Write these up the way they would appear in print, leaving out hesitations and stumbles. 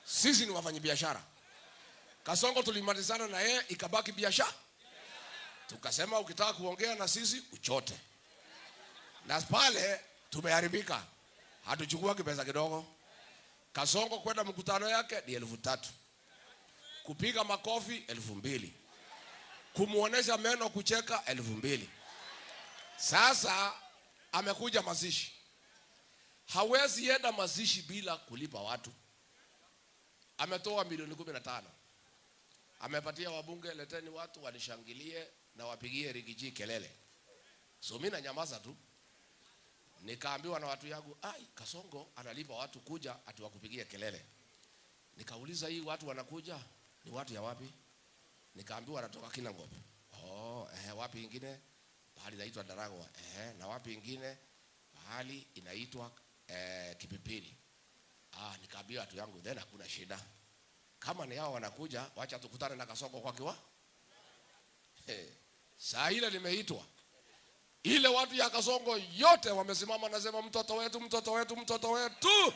Sisi ni wafanyabiashara. Kasongo tulimalizana na yeye, ikabaki biashara. Tukasema ukitaka kuongea na sisi uchote. Na pale tumeharibika. Hatuchukua pesa kidogo. Kasongo kwenda mkutano yake ni 3,000. Kupiga makofi 2,000. Kumuonesha meno kucheka 2,000. Sasa amekuja mazishi. Hawezi enda mazishi bila kulipa watu. Ametoa milioni 15. Amepatia wabunge, leteni watu wanishangilie na wapigie Rigiji kelele. So mimi na nyamaza tu. Nikaambiwa na watu yangu, Kasongo analipa watu kuja ati wakupigie kelele. Nikauliza hii watu wanakuja ni watu ya wapi? Nikaambiwa wanatoka Kinangop. Wapi ingine? Pahali inaitwa Daragwa. Na wapi ingine? Pahali inaitwa Kipipiri. Nikaambiwa watu yangu, then hakuna shida. Kama ni hao wanakuja, wacha tukutane na Kasongo kwa kiwa. Saa ile nimeitwa. Ile watu ya Kasongo yote wamesimama nasema mtoto wetu, mtoto wetu, mtoto wetu.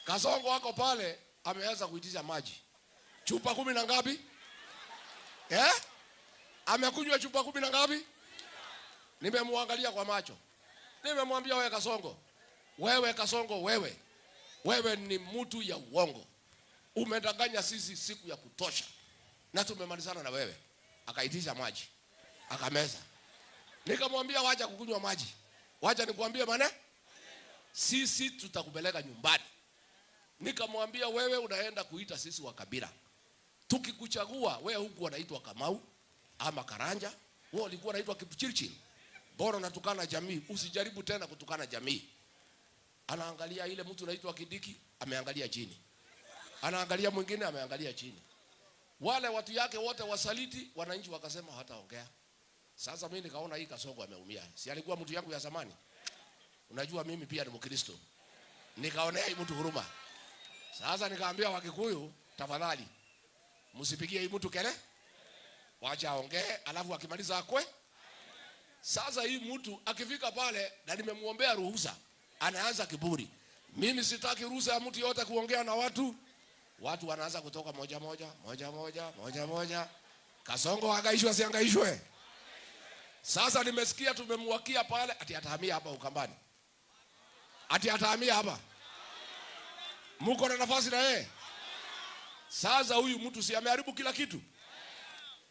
Kasongo wako pale ameanza kuitisha maji. Chupa 10 na ngapi? Amekunywa chupa 10 na ngapi? Nimemwangalia kwa macho. Nimemwambia wewe Kasongo. Wewe Kasongo wewe ni mtu ya uongo. Umedanganya sisi siku ya kutosha. Na tumemalizana na wewe. Akaitisha maji. Akameza. Nikamwambia wacha kukunywa maji. Wacha nikuambie maana. Sisi tutakupeleka nyumbani. Nikamwambia wewe unaenda kuita sisi wa kabila. Tukikuchagua wewe huku unaitwa Kamau ama Karanja, wewe ulikuwa unaitwa Kipchirchir. Bora unatukana jamii, usijaribu tena kutukana jamii. Anaangalia ile mtu anaitwa Kidiki, ameangalia chini. Anaangalia mwingine ameangalia chini. Wale watu yake wote wasaliti, wananchi wakasema hataongea. Sasa mimi nikaona hii Kasongo ameumia. Si alikuwa mtu yangu ya zamani? Unajua mimi pia ni Mkristo. Nikaonea hii mtu huruma. Sasa nikaambia Wakikuyu, tafadhali msipigie hii mtu kelele. Wacha aongee, alafu akimaliza akwe. Sasa hii mtu akifika pale na nimemuombea ruhusa, anaanza kiburi. Mimi sitaki ruhusa ya mtu yote kuongea na watu. Watu wanaanza kutoka moja moja. Kasongo hangaishwe asihangaishwe. Sasa nimesikia tumemwakia pale ati atahamia hapa Ukambani. Ati atahamia hapa. Muko na nafasi na yeye? Sasa huyu mtu si ameharibu kila kitu?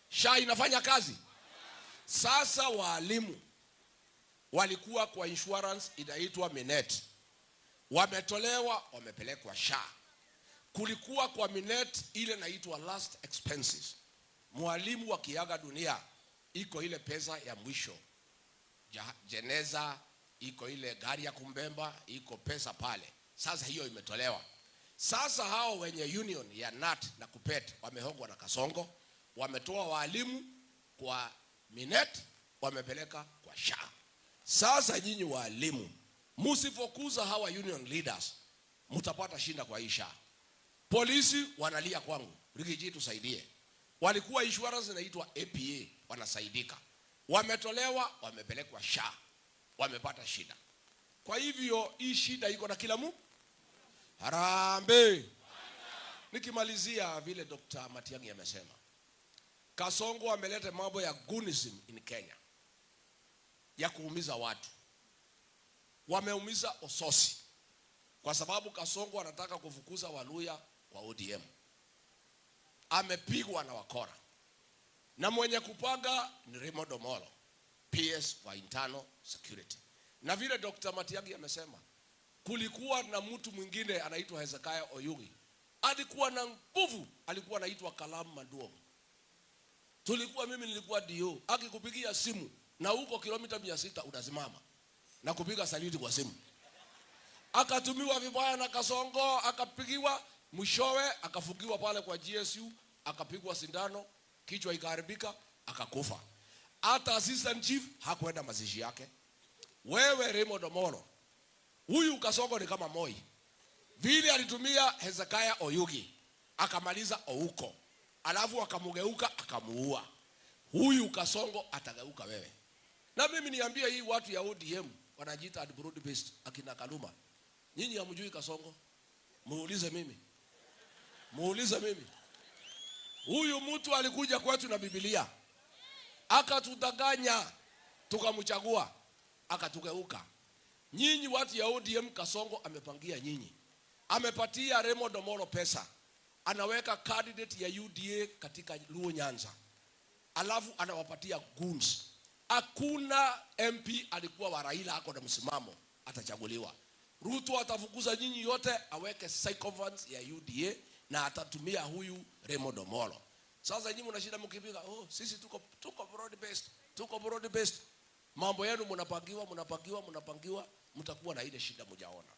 SHA inafanya kazi. Sasa walimu walikuwa kwa insurance inaitwa Minet. Wametolewa, wamepelekwa SHA. Kulikuwa kwa Minet ile inaitwa last expenses. Mwalimu wakiaga dunia iko ile pesa ya mwisho. Jeneza iko ile gari ya kumbemba, iko pesa pale. Sasa hiyo imetolewa. Sasa hao wenye union ya NAT na KUPPET wamehongwa na Kasongo, wametoa walimu kwa Minet, wamepeleka kwa SHA. Sasa nyinyi walimu, msifokuza hawa union leaders, mtapata shinda kwa hii SHA. Polisi wanalia kwangu, Rigiji tusaidie. Walikuwa insurance inaitwa APA, wanasaidika. Wametolewa, wamepelekwa SHA, wamepata shida. Kwa hivyo hii shida iko na kila mtu. Harambe. Nikimalizia vile Dr. Matiang'i amesema, Kasongo ameleta mambo ya goonism in Kenya, ya kuumiza watu. Wameumiza Ososi kwa sababu Kasongo anataka kufukuza Waluya kwa ODM. Amepigwa na wakora. Na mwenye kupanga ni Raymond Omolo, PS wa internal security. Na vile Dr. Matiang'i amesema, kulikuwa na mtu mwingine anaitwa Hezekiah Oyugi. Alikuwa na nguvu, alikuwa anaitwa Kalamu Maduong. Mimi nilikuwa DO. Akikupigia simu na huko kilomita 600 unasimama na kupiga saliti kwa simu. Akatumiwa vibaya na Kasongo, akapigiwa, mwishowe akafugiwa pale kwa GSU, akapigwa sindano, kichwa ikaharibika, akakufa. Hata assistant chief hakwenda mazishi yake. Wewe Raymond Omolo, huyu Kasongo ni kama Moi. Vile alitumia Hezekiah Oyugi, akamaliza Ouko. Alafu akamugeuka, akamuua. Huyu Kasongo atageuka wewe. Na mimi niambie hii watu ya ODM wanajiita broad based akina Kaluma. Nyinyi hamjui Kasongo. Muulize mimi. Huyu mtu alikuja kwetu na Biblia, akatudanganya, tukamchagua, akatugeuka. Nyinyi watu ya ODM, Kasongo amepangia nyinyi. Amepatia Raymond Omolo pesa, anaweka candidate ya UDA katika Luo Nyanza, alafu anawapatia goons. Hakuna MP alikuwa wa Raila ako na msimamo atachaguliwa. Ruto atafukuza nyinyi yote, aweke sycophants ya UDA na atatumia huyu Raymond Omolo. Sasa nyinyi mnashinda mkipiga, sisi tuko broad based. Mambo yenu mnapangiwa, mtakuwa na ile shida mjaona.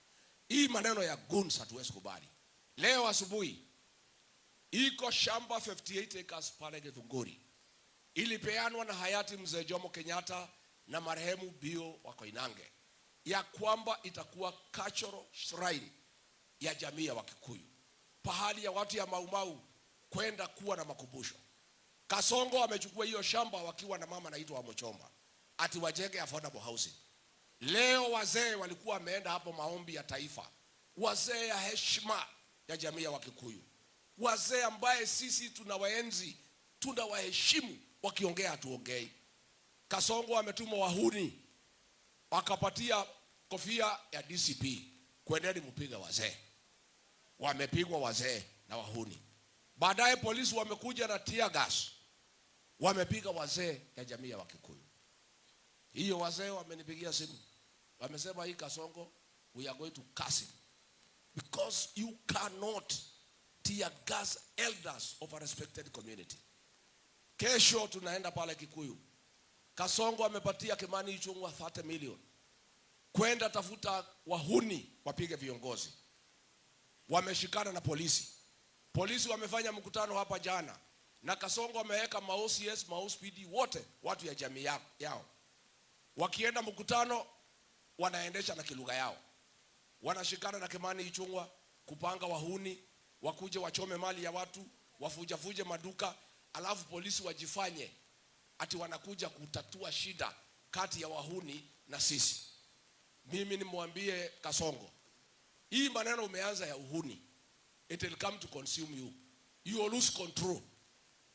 Hii maneno ya goons hatuwezi kubali. Leo asubuhi iko shamba 58 acres pale Githunguri, ilipeanwa na hayati Mzee Jomo Kenyatta na marehemu Bio wa Koinange, ya kwamba itakuwa cultural shrine ya jamii ya Wakikuyu, pahali ya watu ya Maumau kwenda kuwa na makumbusho. Kasongo amechukua hiyo shamba wakiwa na mama anaitwa Wamuchomba, ati wajenge affordable housing. Leo wazee walikuwa wameenda hapo maombi ya taifa, wazee ya heshima ya jamii ya Wakikuyu, wazee ambaye sisi tunawaenzi, tunawaheshimu, wakiongea tuongei. Kasongo ametuma wahuni, wakapatia kofia ya DCP, kwendeni mpiga wazee. Wamepigwa wazee na wahuni. Baadaye polisi wamekuja na tear gas, wamepiga wazee ya jamii ya Wakikuyu. Hiyo wazee wamenipigia simu, wamesema hii Kasongo, we are going to curse him because you cannot tear gas elders of a respected community. Kesho tunaenda pale Kikuyu. Kasongo amepatia Kimani Ichung'wah 30 million kwenda tafuta wahuni wapige viongozi. Wameshikana na polisi. Polisi wamefanya mkutano hapa jana, na Kasongo wameweka ma-OCS, ma-OCPD wote watu ya jamii yao. Wakienda mkutano wanaendesha na kilugha yao. Wanashikana na Kimani Ichung'wah kupanga wahuni wakuje wachome mali ya watu, wafuje maduka, alafu polisi wajifanye ati wanakuja kutatua shida kati ya wahuni na sisi. Mimi nimwambie Kasongo, hii maneno umeanza ya uhuni, it will come to consume you. You will lose control.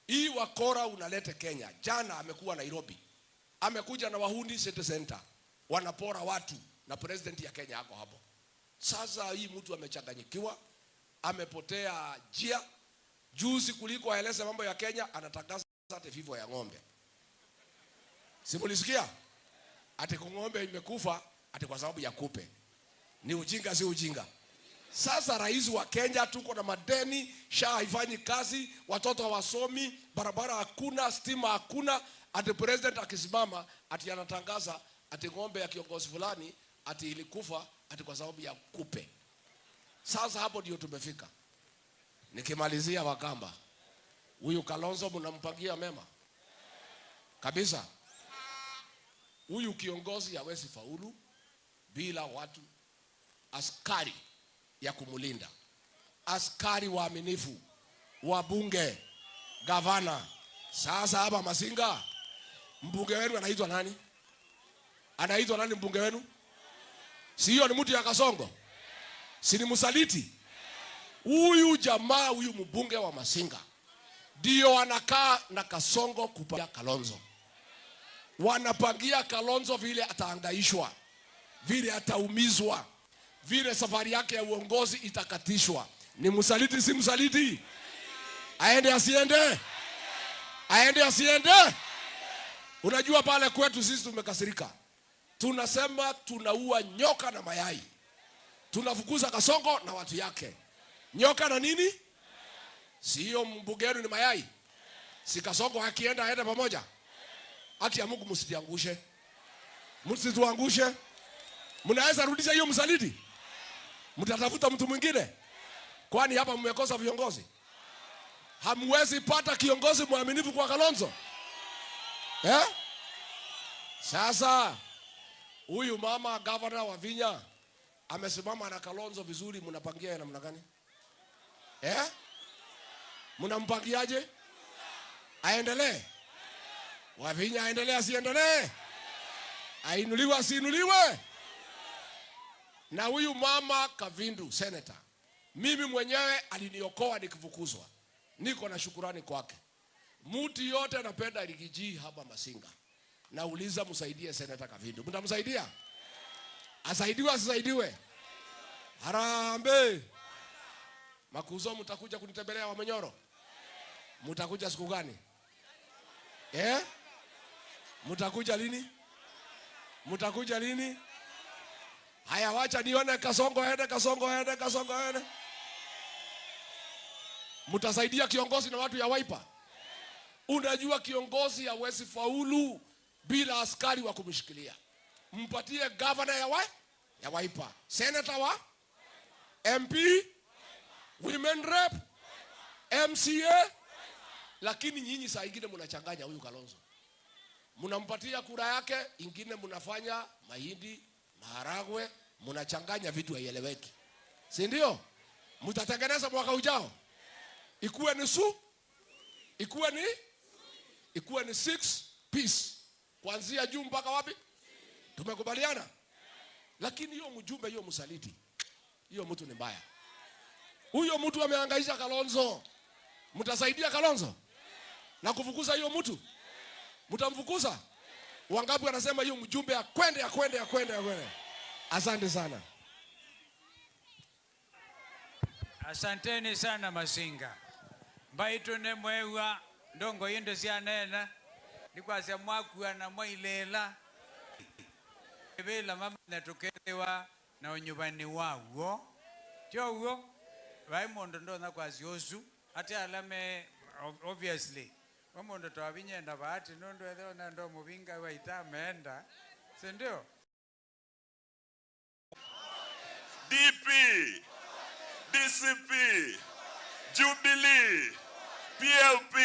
Hii wakora unalete Kenya. Jana amekuwa Nairobi, amekuja na wahuni city center, wanapora watu, na president ya Kenya hako hapo. Sasa hii mtu amechanganyikiwa, amepotea njia. Juzi kuliko aeleze mambo ya Kenya, anatangaza ate vifo ya ng'ombe. Simulisikia? Ati ng'ombe imekufa ati kwa sababu ya kupe. Ni ujinga, si ujinga? Sasa rais wa Kenya, tuko na madeni, SHA haifanyi kazi, watoto hawasomi, barabara hakuna, stima hakuna. Ati president akisimama ati anatangaza ati ng'ombe ya kiongozi fulani ati ilikufa ati kwa sababu ya kupe. Sasa hapo ndio tumefika. Nikimalizia Wakamba, huyu Kalonzo mnampangia mema kabisa. Huyu kiongozi hawezi faulu bila watu askari ya kumulinda, askari waaminifu, wabunge, gavana. Sasa hapa Masinga, mbunge wenu anaitwa nani? Anaitwa nani mbunge wenu? Sio ni mtu ya Kasongo? Si ni msaliti? Huyu jamaa, huyu mbunge wa Masinga ndio anakaa na Kasongo kupangia Kalonzo. Wanapangia Kalonzo vile ataangaishwa, vile ataumizwa, vile safari yake ya uongozi itakatishwa. Ni msaliti si msaliti? Aende asiende? Aende asiende? Unajua pale kwetu sisi tumekasirika. Tunasema tunaua nyoka na mayai. Tunafukuza Kasongo na watu yake. Nyoka na nini? Sio mbunge wenu ni mayai? Si Kasongo akienda aende pamoja? Haki ya Mungu msitiangushe. Msituangushe. Mnaweza rudisha hiyo msaliti? Mtatafuta mtu mwingine? Kwani hapa mmekosa viongozi? Hamwezi pata kiongozi mwaminifu kwa Kalonzo? Sasa huyu mama governor wa Vinya amesimama na Kalonzo vizuri, mnapangia namna gani? Mnampangiaje? Aendelee? Wa Vinya aendelee asiendelee? Ainuliwe asiinuliwe? Na huyu mama Kavindu senator Mimi mwenyewe aliniokoa nikifukuzwa. Niko na shukurani kwake. Mtu yote anapenda Rigiji hapa Masinga. Nauliza msaidie Seneta Kavindu. Mtamsaidia? Asaidiwe asisaidiwe? Harambe. Makuzo mtakuja kunitembelea Wamanyoro? Mtakuja siku gani? Mtakuja lini? Mtakuja lini? Haya, wacha nione Kasongo aende. Mtasaidia kiongozi na watu ya Wiper? Unajua kiongozi hawezi faulu bila askari wa kumshikilia. Mpatie governor ya Wiper, senator wa MP, women rep, MCA. Lakini nyinyi saa ingine mnachanganya huyu Kalonzo. Mnampatia kura yake, ingine mnafanya mahindi, maharagwe, mnachanganya vitu haieleweki. Si ndio? Mtatengeneza mwaka ujao ikuwe ni 6 piece kuanzia juu mpaka wapi? Tumekubaliana? Lakini hiyo mjumbe, hiyo msaliti, hiyo mtu ni mbaya. Huyo mtu amehangaisha Kalonzo. Mtasaidia Kalonzo na kufukuza hiyo mtu? Mtamfukuza? Wangapi wanasema hiyo mjumbe akwende? Asante sana. Asanteni sana Masinga. Mbaitu ne mwewa ndongo yinde sianena. Nikwasya mwakuwa na mwailela. Ebela mama natokelewa na onyubani wawo. Chowo Raimondo ndo na kwasyosu. Ate alame obviously. Wamondo twabinyenda bahati nondo edho na ndo mubinga waita ameenda. Si ndio? DP, DCP, Jubilee, PLP.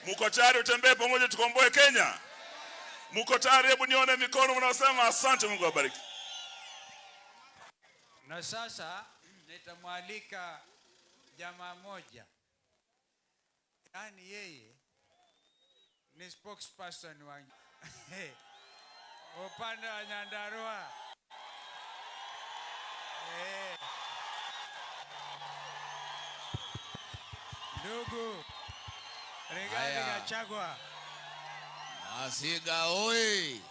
Muko tayari utembee pamoja tukomboe Kenya? Muko tayari? Hebu nione mikono mnaosema asante. Mungu awabariki. Na sasa nitamwalika jamaa moja. Yaani yeye ni spokesperson wa upande wa Nyandarua. Ndugu Rigathi Gachagua. Masiga oi.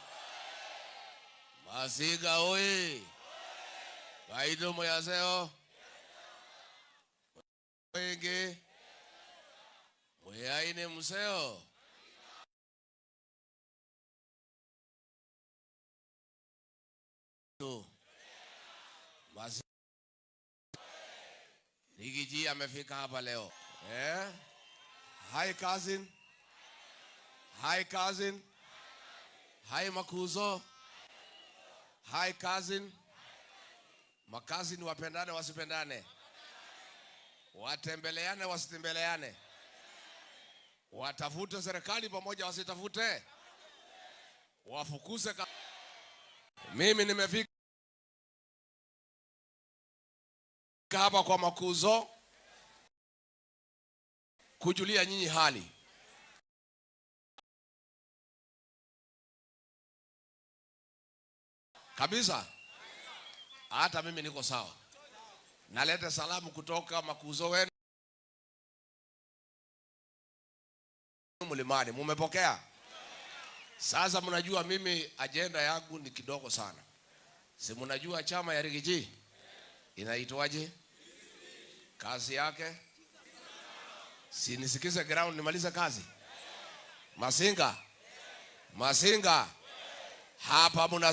Masiga oi. Kaido moyaseo. Wenge. Moyaine museo. Rigiji amefika hapa leo. Hi cousin. Hi cousin. Hi Makuzo. Hi cousin. Makazini wapendane wasipendane? Watembeleane wasitembeleane? Watafute serikali pamoja wasitafute? Wafukuze. Mimi nimefika hapa kwa Makuzo kujulia nyinyi hali. Kabisa. Hata mimi niko sawa. Naleta salamu kutoka Makuzo wenu Mlimani. Mumepokea? Sasa mnajua mimi agenda yangu ni kidogo sana. Si mnajua chama ya Rigiji inaitwaje? Kazi yake? Si nisikize ground nimalize kazi? Masinga. Hapa muna